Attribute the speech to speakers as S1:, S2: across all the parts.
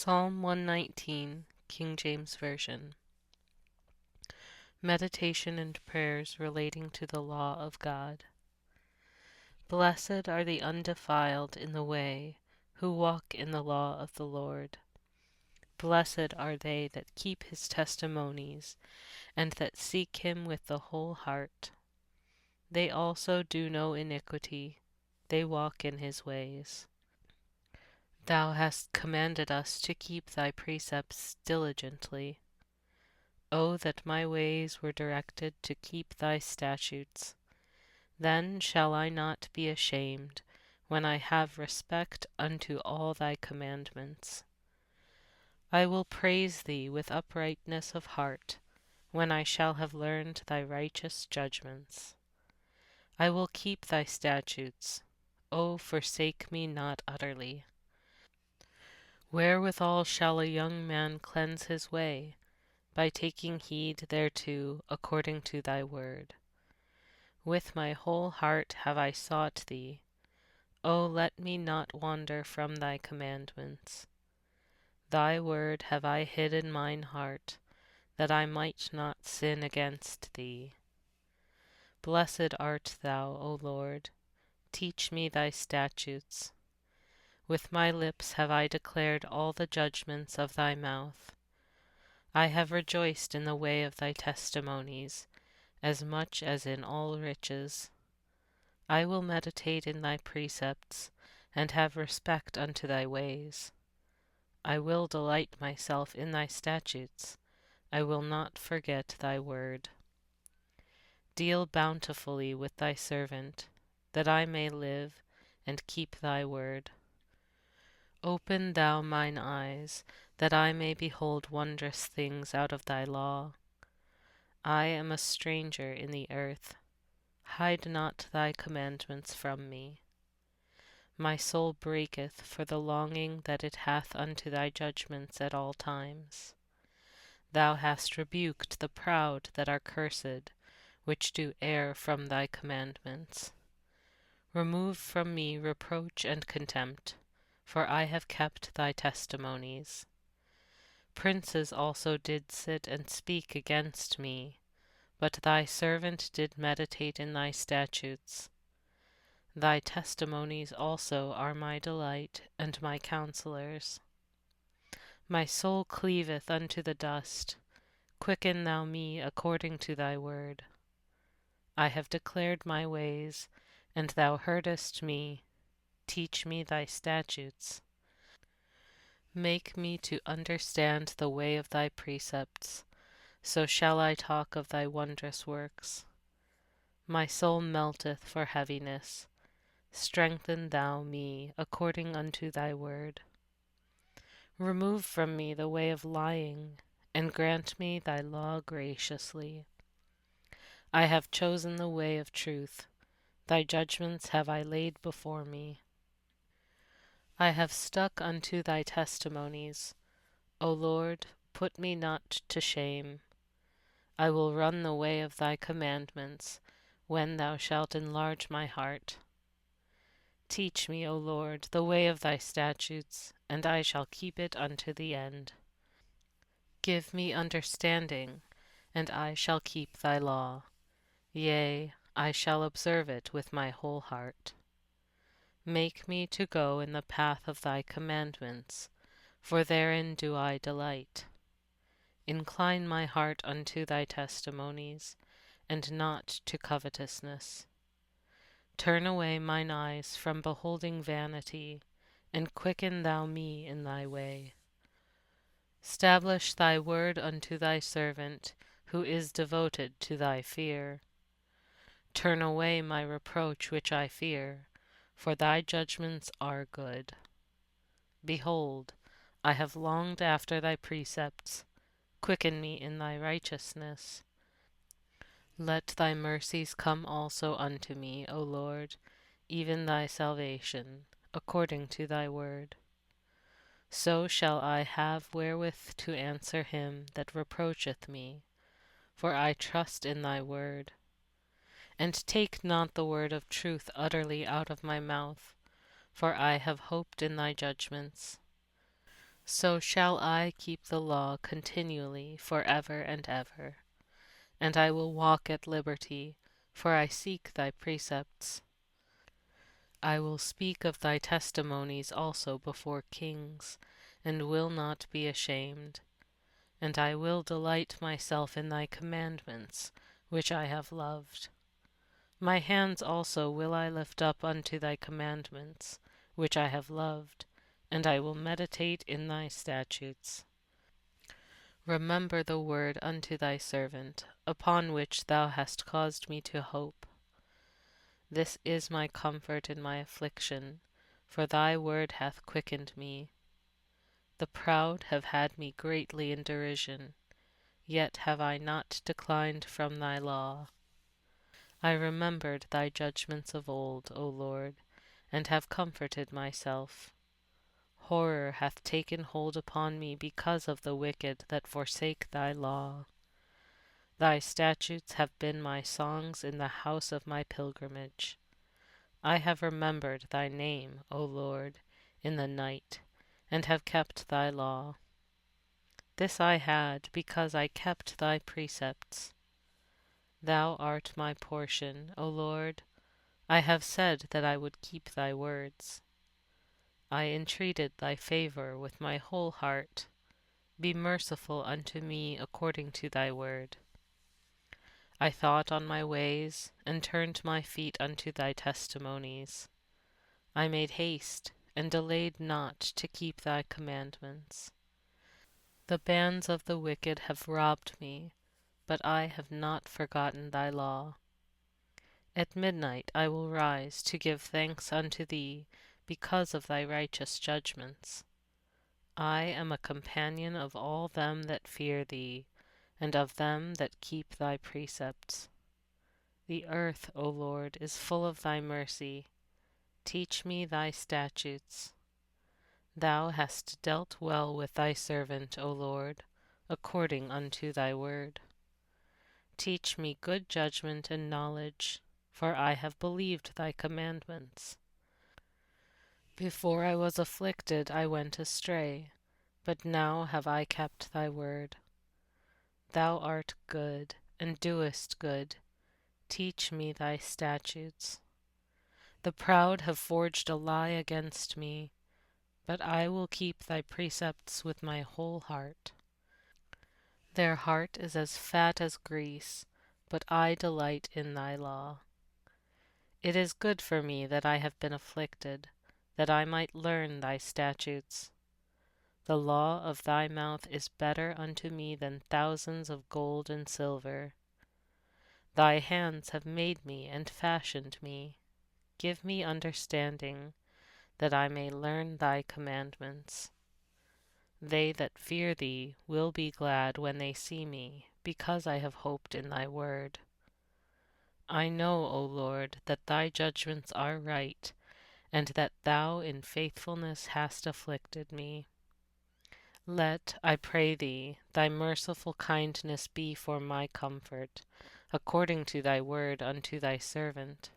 S1: Psalm 119, King James Version. Meditation and prayers relating to the law of God. Blessed are the undefiled in the way, who walk in the law of the Lord. Blessed are they that keep his testimonies, and that seek him with the whole heart. They also do no iniquity, they walk in his ways. Thou hast commanded us to keep thy precepts diligently. O that my ways were directed to keep thy statutes! Then shall I not be ashamed, when I have respect unto all thy commandments. I will praise thee with uprightness of heart, when I shall have learned thy righteous judgments. I will keep thy statutes. O forsake me not utterly. Wherewithal shall a young man cleanse his way? By taking heed thereto according to thy word. With my whole heart have I sought thee. O let me not wander from thy commandments. Thy word have I hid in mine heart, that I might not sin against thee. Blessed art thou, O Lord. Teach me thy statutes. With my lips have I declared all the judgments of thy mouth. I have rejoiced in the way of thy testimonies, as much as in all riches. I will meditate in thy precepts, and have respect unto thy ways. I will delight myself in thy statutes. I will not forget thy word. Deal bountifully with thy servant, that I may live and keep thy word. Open thou mine eyes, that I may behold wondrous things out of thy law. I am a stranger in the earth. Hide not thy commandments from me. My soul breaketh for the longing that it hath unto thy judgments at all times. Thou hast rebuked the proud that are cursed, which do err from thy commandments. Remove from me reproach and contempt, for I have kept thy testimonies. Princes also did sit and speak against me, but thy servant did meditate in thy statutes. Thy testimonies also are my delight, and my counsellors. My soul cleaveth unto the dust. Quicken thou me according to thy word. I have declared my ways, and thou heardest me. Teach me thy statutes. Make me to understand the way of thy precepts, so shall I talk of thy wondrous works. My soul melteth for heaviness. Strengthen thou me according unto thy word. Remove from me the way of lying, and grant me thy law graciously. I have chosen the way of truth. Thy judgments have I laid before me. I have stuck unto thy testimonies. O Lord, put me not to shame. I will run the way of thy commandments, when thou shalt enlarge my heart. Teach me, O Lord, the way of thy statutes, and I shall keep it unto the end. Give me understanding, and I shall keep thy law. Yea, I shall observe it with my whole heart. Make me to go in the path of thy commandments, for therein do I delight. Incline my heart unto thy testimonies, and not to covetousness. Turn away mine eyes from beholding vanity, and quicken thou me in thy way. Stablish thy word unto thy servant, who is devoted to thy fear. Turn away my reproach which I fear, for thy judgments are good. Behold, I have longed after thy precepts. Quicken me in thy righteousness. Let thy mercies come also unto me, O Lord, even thy salvation, according to thy word. So shall I have wherewith to answer him that reproacheth me, for I trust in thy word. And take not the word of truth utterly out of my mouth, for I have hoped in thy judgments. So shall I keep the law continually for ever and ever. And I will walk at liberty, for I seek thy precepts. I will speak of thy testimonies also before kings, and will not be ashamed. And I will delight myself in thy commandments, which I have loved. My hands also will I lift up unto thy commandments, which I have loved, and I will meditate in thy statutes. Remember the word unto thy servant, upon which thou hast caused me to hope. This is my comfort in my affliction, for thy word hath quickened me. The proud have had me greatly in derision, yet have I not declined from thy law. I remembered thy judgments of old, O Lord, and have comforted myself. Horror hath taken hold upon me because of the wicked that forsake thy law. Thy statutes have been my songs in the house of my pilgrimage. I have remembered thy name, O Lord, in the night, and have kept thy law. This I had because I kept thy precepts. Thou art my portion, O Lord. I have said that I would keep thy words. I entreated thy favour with my whole heart. Be merciful unto me according to thy word. I thought on my ways, and turned my feet unto thy testimonies. I made haste, and delayed not to keep thy commandments. The bands of the wicked have robbed me, but I have not forgotten thy law. At midnight I will rise to give thanks unto thee because of thy righteous judgments. I am a companion of all them that fear thee, and of them that keep thy precepts. The earth, O Lord, is full of thy mercy. Teach me thy statutes. Thou hast dealt well with thy servant, O Lord, according unto thy word. Teach me good judgment and knowledge, for I have believed thy commandments. Before I was afflicted I went astray, but now have I kept thy word. Thou art good, and doest good. Teach me thy statutes. The proud have forged a lie against me, but I will keep thy precepts with my whole heart. Their heart is as fat as grease, but I delight in thy law. It is good for me that I have been afflicted, that I might learn thy statutes. The law of thy mouth is better unto me than thousands of gold and silver. Thy hands have made me and fashioned me. Give me understanding, that I may learn thy commandments. They that fear thee will be glad when they see me, because I have hoped in thy word. I know, O Lord, that thy judgments are right, and that thou in faithfulness hast afflicted me. Let, I pray thee, thy merciful kindness be for my comfort, according to thy word unto thy servant.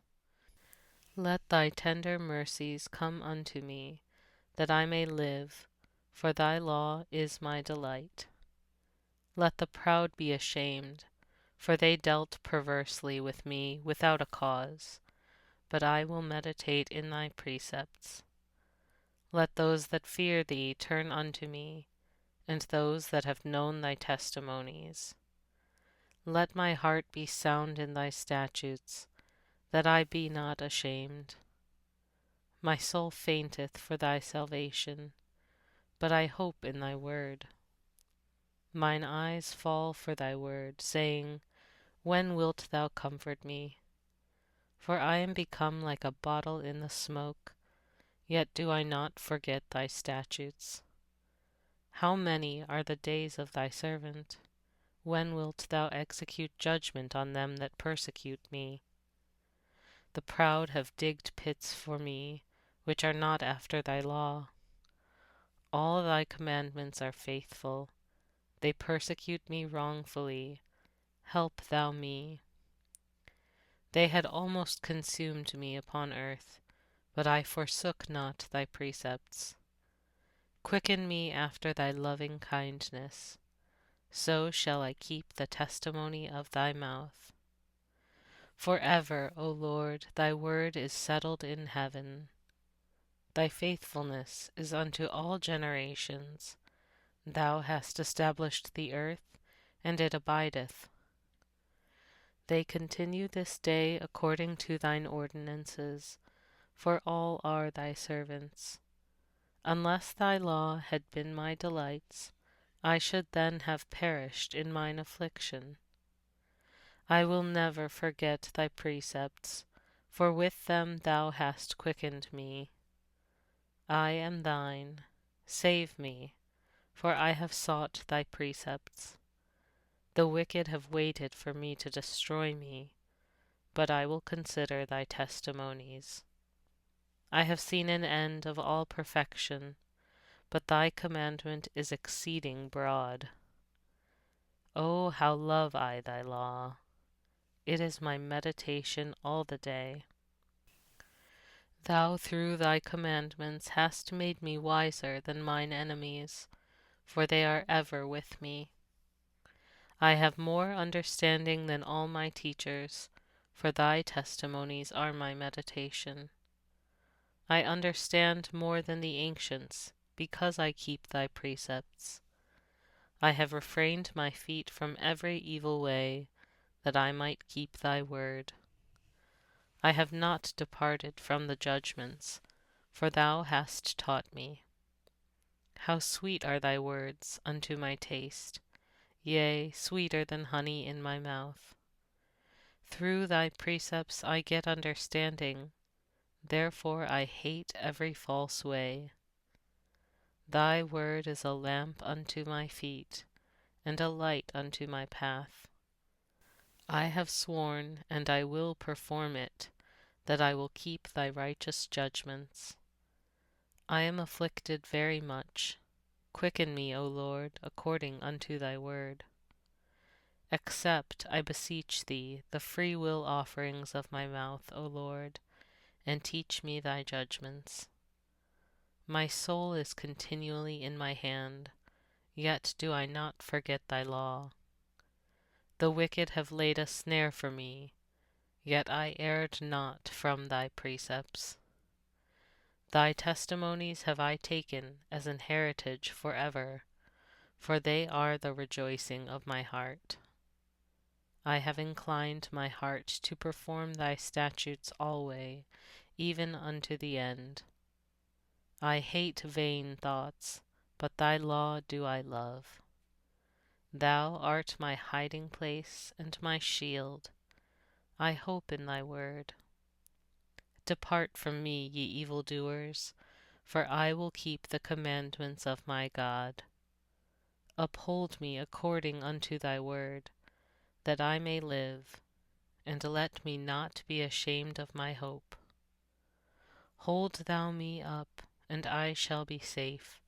S1: Let thy tender mercies come unto me, that I may live, for thy law is my delight. Let the proud be ashamed, for they dealt perversely with me without a cause, but I will meditate in thy precepts. Let those that fear thee turn unto me, and those that have known thy testimonies. Let my heart be sound in thy statutes, that I be not ashamed. My soul fainteth for thy salvation, but I hope in thy word. Mine eyes fall for thy word, saying, when wilt thou comfort me? For I am become like a bottle in the smoke, yet do I not forget thy statutes. How many are the days of thy servant? When wilt thou execute judgment on them that persecute me? The proud have digged pits for me, which are not after thy law. All thy commandments are faithful. They persecute me wrongfully. Help thou me. They had almost consumed me upon earth, but I forsook not thy precepts. Quicken me after thy loving kindness, so shall I keep the testimony of thy mouth. For ever, O Lord, thy word is settled in heaven. Thy faithfulness is unto all generations. Thou hast established the earth, and it abideth. They continue this day according to thine ordinances, for all are thy servants. Unless thy law had been my delights, I should then have perished in mine affliction. I will never forget thy precepts, for with them thou hast quickened me. I am thine. Save me, for I have sought thy precepts. The wicked have waited for me to destroy me, but I will consider thy testimonies. I have seen an end of all perfection, but thy commandment is exceeding broad. O how love I thy law! It is my meditation all the day. Thou through thy commandments hast made me wiser than mine enemies, for they are ever with me. I have more understanding than all my teachers, for thy testimonies are my meditation. I understand more than the ancients, because I keep thy precepts. I have refrained my feet from every evil way, that I might keep thy word. I have not departed from the judgments, for thou hast taught me. How sweet are thy words unto my taste, yea, sweeter than honey in my mouth. Through thy precepts I get understanding, therefore I hate every false way. Thy word is a lamp unto my feet, and a light unto my path. I have sworn, and I will perform it, that I will keep thy righteous judgments. I am afflicted very much. Quicken me, O Lord, according unto thy word. Accept, I beseech thee, the free will offerings of my mouth, O Lord, and teach me thy judgments. My soul is continually in my hand, yet do I not forget thy law. The wicked have laid a snare for me, yet I erred not from thy precepts. Thy testimonies have I taken as an heritage forever, for they are the rejoicing of my heart. I have inclined my heart to perform thy statutes alway, even unto the end. I hate vain thoughts, but thy law do I love. Thou art my hiding place and my shield. I hope in thy word. Depart from me, ye evildoers, for I will keep the commandments of my God. Uphold me according unto thy word, that I may live, and let me not be ashamed of my hope. Hold thou me up, and I shall be safe,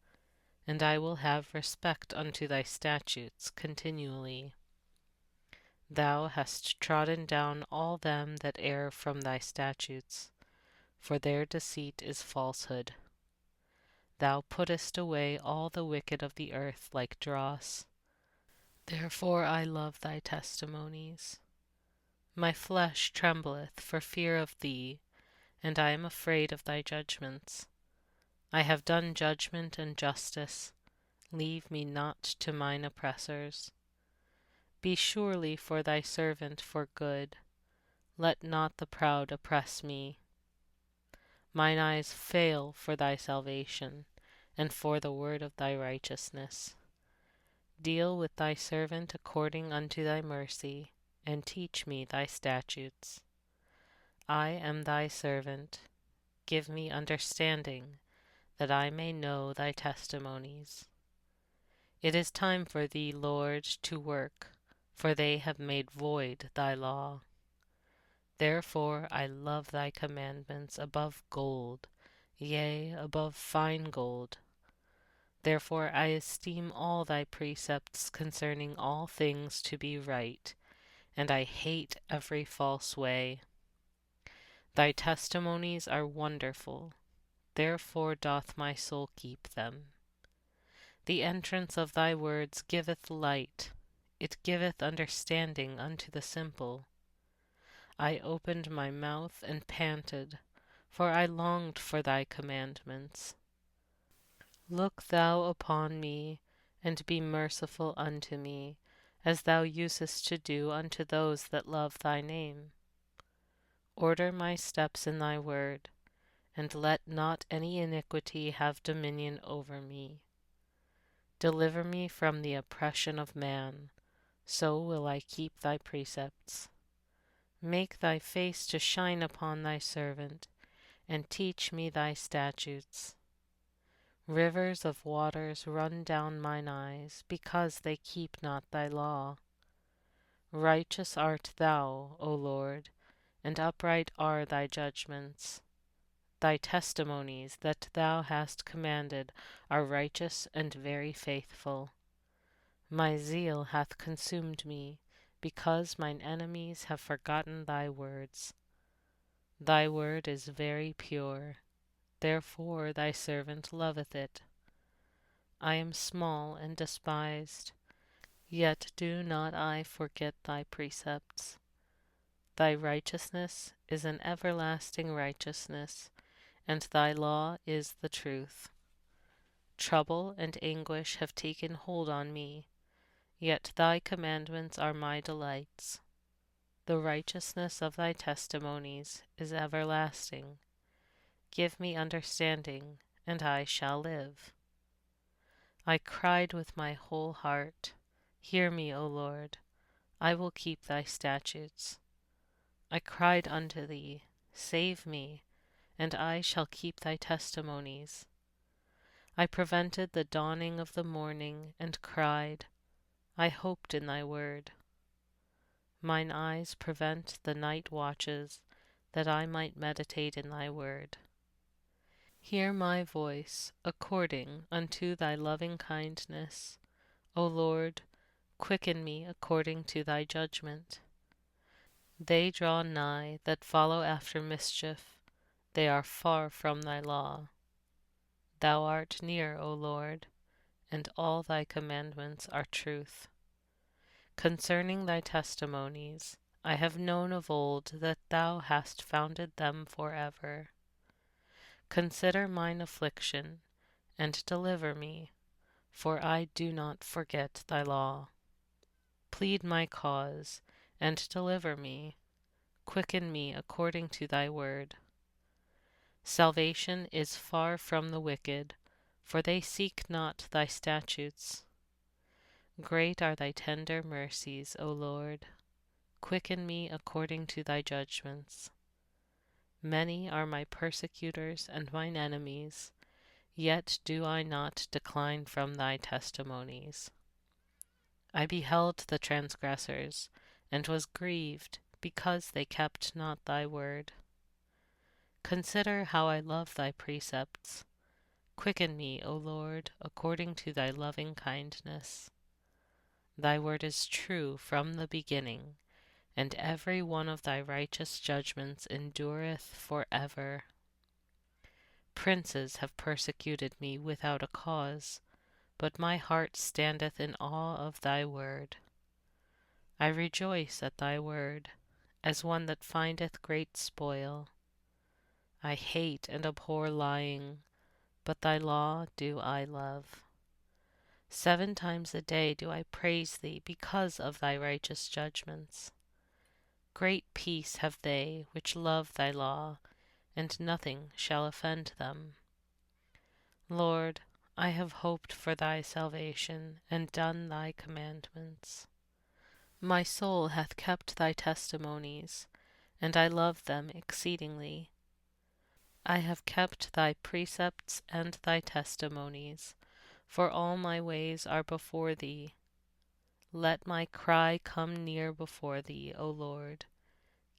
S1: and I will have respect unto thy statutes continually. Thou hast trodden down all them that err from thy statutes, for their deceit is falsehood. Thou puttest away all the wicked of the earth like dross. Therefore I love thy testimonies. My flesh trembleth for fear of thee, and I am afraid of thy judgments. I have done judgment and justice. Leave me not to mine oppressors. Be surely for thy servant for good. Let not the proud oppress me. Mine eyes fail for thy salvation, and for the word of thy righteousness. Deal with thy servant according unto thy mercy, and teach me thy statutes. I am thy servant. Give me understanding, that I may know thy testimonies. It is time for thee, Lord, to work, for they have made void thy law. Therefore I love thy commandments above gold, yea, above fine gold. Therefore I esteem all thy precepts concerning all things to be right, and I hate every false way. Thy testimonies are wonderful, therefore doth my soul keep them. The entrance of thy words giveth light, it giveth understanding unto the simple. I opened my mouth and panted, for I longed for thy commandments. Look thou upon me, and be merciful unto me, as thou usest to do unto those that love thy name. Order my steps in thy word, and let not any iniquity have dominion over me. Deliver me from the oppression of man, so will I keep thy precepts. Make thy face to shine upon thy servant, and teach me thy statutes. Rivers of waters run down mine eyes, because they keep not thy law. Righteous art thou, O Lord, and upright are thy judgments. Thy testimonies that thou hast commanded are righteous and very faithful. My zeal hath consumed me, because mine enemies have forgotten thy words. Thy word is very pure, therefore thy servant loveth it. I am small and despised, yet do not I forget thy precepts. Thy righteousness is an everlasting righteousness, and thy law is the truth. Trouble and anguish have taken hold on me, yet thy commandments are my delights. The righteousness of thy testimonies is everlasting. Give me understanding, and I shall live. I cried with my whole heart, hear me, O Lord, I will keep thy statutes. I cried unto thee, save me, and I shall keep thy testimonies. I prevented the dawning of the morning, and cried, I hoped in thy word. Mine eyes prevent the night watches, that I might meditate in thy word. Hear my voice according unto thy loving kindness. O Lord, quicken me according to thy judgment. They draw nigh that follow after mischief, they are far from thy law. Thou art near, O Lord, and all thy commandments are truth. Concerning thy testimonies, I have known of old that thou hast founded them forever. Consider mine affliction, and deliver me, for I do not forget thy law. Plead my cause, and deliver me. Quicken me according to thy word. Salvation is far from the wicked, for they seek not thy statutes. Great are thy tender mercies, O Lord. Quicken me according to thy judgments. Many are my persecutors and mine enemies, yet do I not decline from thy testimonies. I beheld the transgressors, and was grieved, because they kept not thy word. Consider how I love thy precepts. Quicken me, O Lord, according to thy loving kindness. Thy word is true from the beginning, and every one of thy righteous judgments endureth for ever. Princes have persecuted me without a cause, but my heart standeth in awe of thy word. I rejoice at thy word, as one that findeth great spoil. I hate and abhor lying, but thy law do I love. 7 times a day do I praise thee because of thy righteous judgments. Great peace have they which love thy law, and nothing shall offend them. Lord, I have hoped for thy salvation, and done thy commandments. My soul hath kept thy testimonies, and I love them exceedingly. I have kept thy precepts and thy testimonies, for all my ways are before thee. Let my cry come near before thee, O Lord.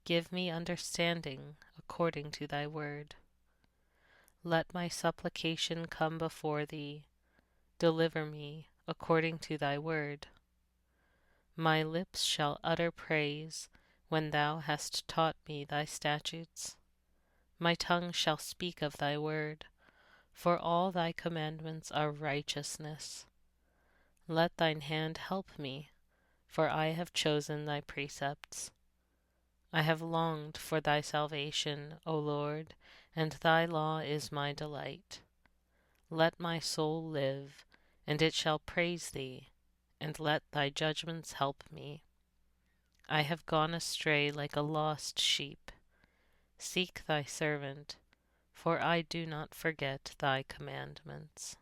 S1: Give me understanding according to thy word. Let my supplication come before thee. Deliver me according to thy word. My lips shall utter praise when thou hast taught me thy statutes. My tongue shall speak of thy word, for all thy commandments are righteousness. Let thine hand help me, for I have chosen thy precepts. I have longed for thy salvation, O Lord, and thy law is my delight. Let my soul live, and it shall praise thee, and let thy judgments help me. I have gone astray like a lost sheep. Seek thy servant, for I do not forget thy commandments.